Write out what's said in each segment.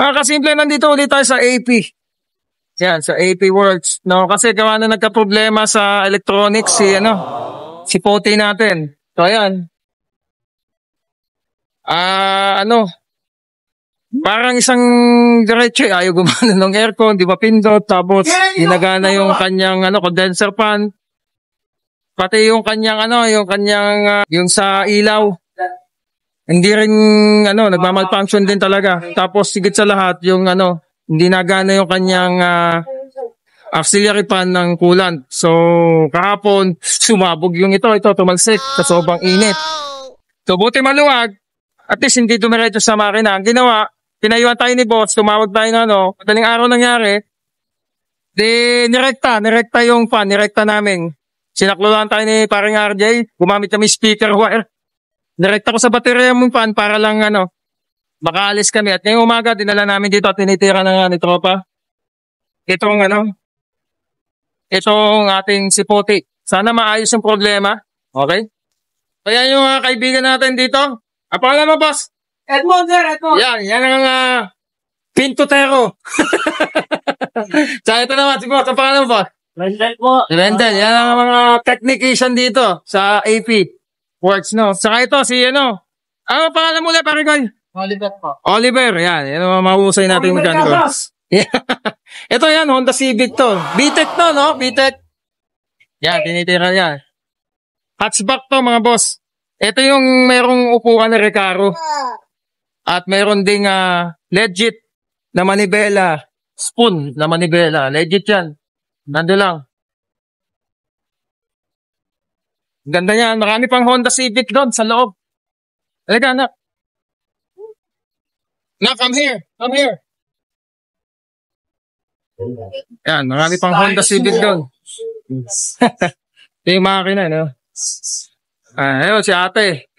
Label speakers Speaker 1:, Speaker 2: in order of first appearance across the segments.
Speaker 1: Kasimple, nandito ulit tayo sa AP. Yan, sa AP Works. No, kasi gawa na nagka-problema sa electronics si Pote natin. So, ayan. Parang isang diretso, ayaw gumana ng aircon, di ba pindot, tapos ginagana yung kanyang condenser fan. Pati yung kanyang yung sa ilaw. Hindi rin nagmamalfunction din talaga. Tapos sigit sa lahat yung hindi nagana yung kanyang auxiliary fan ng coolant. So kahapon sumabog yung ito tumalsik sa sobrang init. So buti maluwag, at least hindi dumiretso sa makina. Ang ginawa, pinayuan tayo ni boss, tumawag tayo ng madaling araw nangyari. Nirekta yung fan, nirekta namin. Sinaklulan tayo ni paring RJ, gumamit kami speaker wire. Nirekta ko sa baterya mong fan para lang makaalis kami. At ngayong umaga, dinala namin dito at tinitira ni tropa. Itong ating sipote. Sana maayos yung problema. Okay? Kaya yung kaibigan natin dito. Pangalan mo, boss?
Speaker 2: Edmond, sir, Edmond.
Speaker 1: Yan ang Pintotero. So ito naman, si boss. Ang pangalan mo, boss?
Speaker 2: Rendel po.
Speaker 1: Rendel. Yan ang mga technician dito sa AP Works, no? Saka ito, ano pangalan mo ulit, pare Goy?
Speaker 2: Oliver po.
Speaker 1: Oliver, yan. Yan ang mahusay natin yung mechanical. Ito yan, Honda Civic to. VTEC to, no? VTEC. Yan, tinitira yan. Hatchback to, mga boss. Ito yung merong upuan na Recaro. At meron ding legit na manibela. Spoon na manibela. Legit yan. Nando lang. Ganda niyan. Marami pang Honda Civic doon sa loob. Halika, anak. Now, come here. Come here. Yan, marami pang Honda Civic doon. Ito yung makina, no? Ayun, si ate.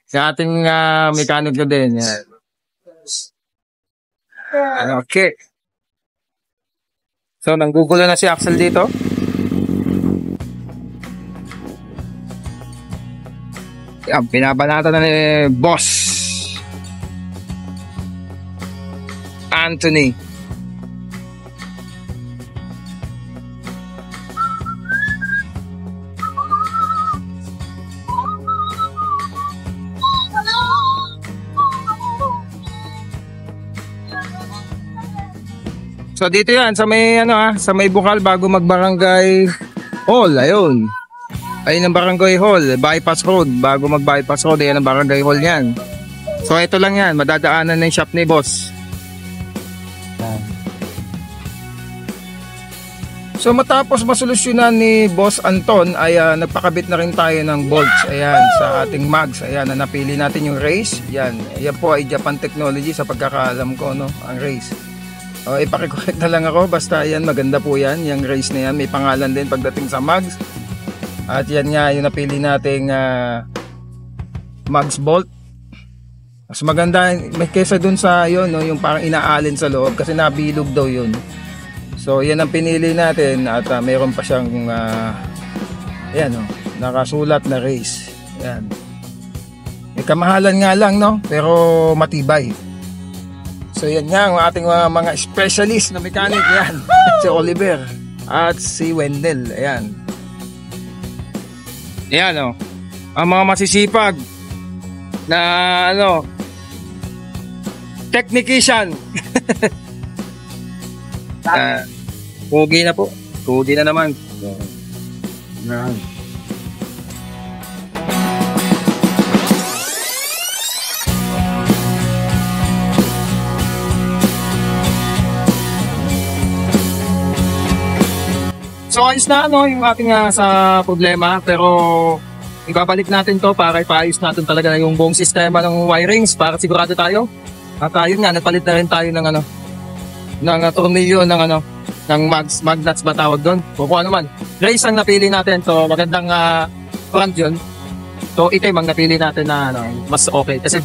Speaker 1: Si ating mekaniko din. Yan. Okay. So, nanggugulo na si Axel dito. Yan, pinabanata na ni Boss Anthony. So dito yan sa may sa may Bukal bago magbarangay hall. Ayun. Ayun ang barangay hall, bypass road. Bago mag-bypass road, ayan ang barangay hall yan. So ito lang yan, madadaanan ng shop ni boss. So matapos masolusyonan ni Boss Anton ay nagpakabit na rin tayo ng bolts. Ayan, sa ating mags. Ayan, napili natin yung race. Yan po ay Japan Technology sa pagkakaalam ko, no, ang race. Ipakikorek na lang ako, basta yan, maganda po yan. Yung race na yan, may pangalan din pagdating sa mags. At yan nga yung napili nating mags bolt. Mas maganda may kesa dun sa yun, no, yung parang inaalin sa loob kasi nabilog daw yun. So yan ang pinili natin at mayroon pa siyang ayan, no, nakasulat na race. Yan. May kamahalan nga lang, no, pero matibay. So yan nga ang ating mga specialist na mechanic yan. Si Oliver at si Wendell. Ayan. Ayan, no, ang mga masisipag na technician. Pogi na po. Pogi na naman. So ayos na yung ating sa problema, pero ibabalik natin to para ipaayos natin talaga yung buong sistema ng wirings para sigurado tayo. At ayun nga, nagpalit na rin tayo ng ng tornilyo ng magnets ba tawag doon? O kung ano man. Race ang napili natin, so magandang brand yun. So itim ang napili natin na mas okay kasi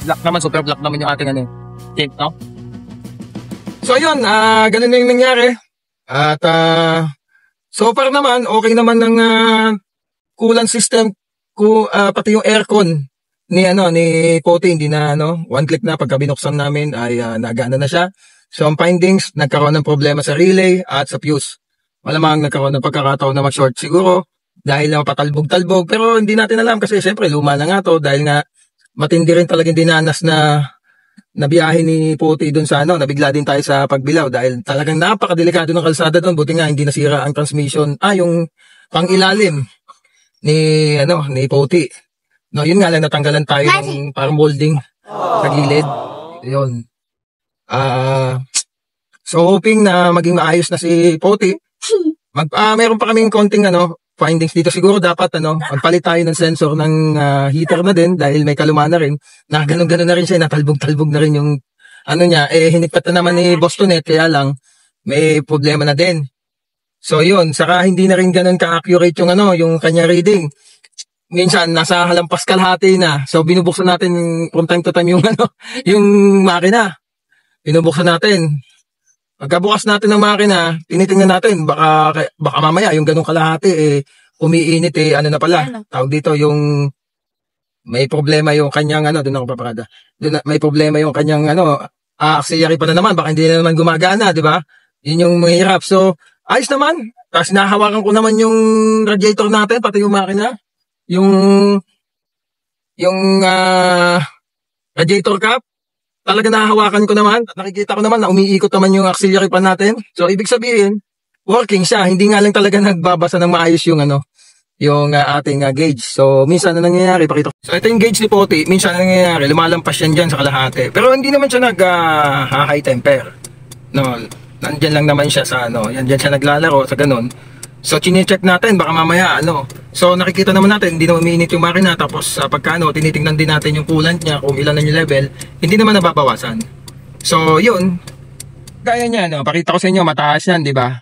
Speaker 1: black naman, super black naman yung ating tint, no? So ayun, ganun na yung nangyari. At so far naman, okay naman ng coolant system ko, pati yung aircon
Speaker 3: ni Pote, hindi na one click na pagka binuksan namin ay nagana na siya. So ang findings, nagkaroon ng problema sa relay at sa fuse. Malamang nagkaroon ng pagkakataon na mag-short siguro dahil na patalbog-talbog, pero hindi natin alam kasi syempre luma na nga to dahil nga matindi rin talagang dinanas na biyahe ni Pote doon sa nabigla din tayo sa Pagbilao dahil talagang napakadelikado ng kalsada doon. Buti nga hindi nasira ang transmission, yung pangilalim ni Pote. No, yun nga lang, natanggalan tayo ng parang molding sa gilid. Yun. So hoping na maging maayos na si Pote. Meron pa kaming konting findings dito. Siguro dapat magpalit tayo ng sensor ng heater na din dahil may kaluma na rin. Na ganun-ganun na rin siya, natalbog-talbog na rin yung niya. Hinigpat na naman ni Bostonet, kaya lang may problema na din. So yun, saka hindi na rin ganun ka-accurate yung kanya reading. Minsan nasa halampas kalahati na. So binubuksan natin from time to time yung yung makina. Binubuksan natin. Pagkabukas natin ng makina, tinitingnan natin baka mamaya yung ganung kalahati umiinit na pala. Tawag dito yung may problema yung kanyang doon ako paparada. May problema yung kanyang auxiliary pa na naman, baka hindi na naman gumagana, di ba? Yun yung mahirap. So ayos naman. Tapos nahawakan ko naman yung radiator natin, pati yung makina. Yung radiator cap, talaga nahahawakan ko naman at nakikita ko naman na umiikot naman yung auxiliary pan natin. So ibig sabihin, working siya. Hindi nga lang talaga nagbabasa ng maayos yung ating gauge. So minsan na nangyayari, pakita ko. So ito yung gauge ni Pote, minsan na nangyayari, lumalampas yan dyan sa kalahati. Pero hindi naman siya high temper. No, nandyan lang naman siya sa yan dyan siya naglalaro sa ganun. So chine-check natin baka mamaya So nakikita naman natin hindi na umiinit yung makina, tapos pagka tinitingnan din natin yung coolant niya kung ilan na yung level, hindi naman nababawasan. So yun, gaya niya pakita ko sa inyo mataas yan, di ba?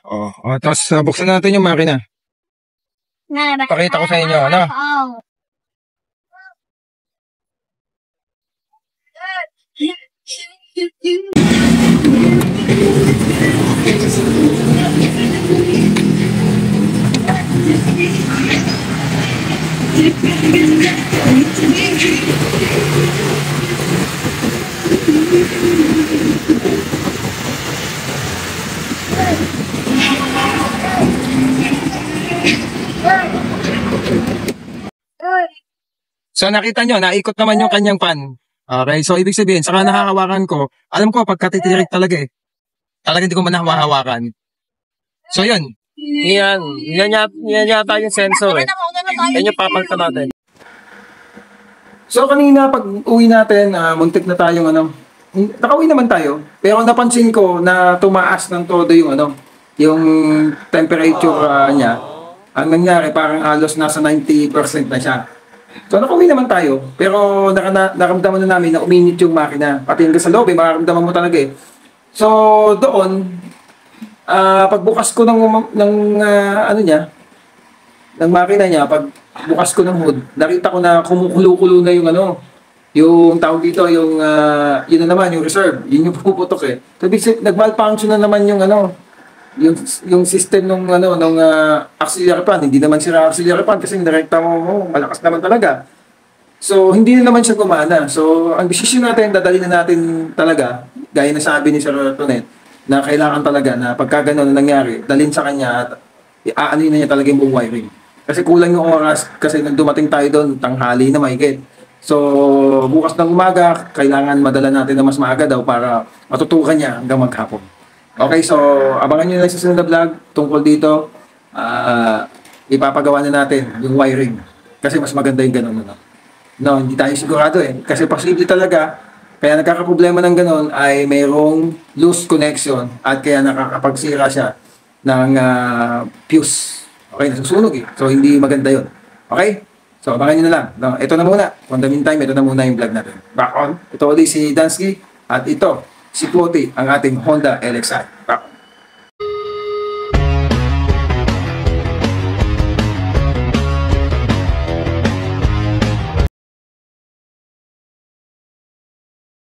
Speaker 3: Tapos buksan natin yung makina. Pakita ko sa inyo So nakita nyo, naikot naman yung kanyang pan. Okay, so ibig sabihin, saka nakahawakan ko, alam ko pagka titirik talaga talaga hindi ko man hawakan. So yun.
Speaker 1: Yan yata yung sensor Yan yung papalitan natin.
Speaker 3: So kanina pag uwi natin, muntik na tayong nakauwi naman tayo, pero napansin ko na tumaas ng todo yung temperature niya. Ang nangyari parang halos nasa 90% na siya. So nakauwi naman tayo, pero naramdaman na namin na uminit yung makina. Pati hanggang sa loob, makaramdaman mo talaga So doon, pagbukas ko ng makina niya, pagbukas ko ng hood, nakita ko na kumukulo-kulo na yung tawag dito, yun na naman, yung reserve, yun yung puputok So nag-malfunction na naman yung system nung auxiliary pan. Hindi naman sira auxiliary pan kasi direkta mo malakas naman talaga. So hindi na naman siya gumana. So ang decision natin, dadalhin na natin talaga, gaya na sabi ni Sir Tonet, na kailangan talaga na pagka gano'n na nangyari, dalhin sa kanya at aanin na niya talaga yung buong wiring. Kasi kulang yung oras, kasi nang dumating tayo doon, tanghali na mahigit. So bukas ng umaga, kailangan madala natin na mas maaga daw para matutukan niya hanggang maghapon. Okay, so abangan nyo na sa sunod na vlog tungkol dito. Ipapagawa na natin yung wiring. Kasi mas maganda yung gano'n. No, hindi tayo sigurado Kasi posible talaga, kaya nagkakaproblema ng gano'n ay mayroong loose connection at kaya nakakapagsira siya ng fuse. Okay, nasusunog So hindi maganda yun. Okay? So abangan nyo na lang. No, ito na muna. For the meantime, ito na muna yung vlog natin. Back on. Ito ulit si Dansky at ito si Pote, ang ating Honda LXi.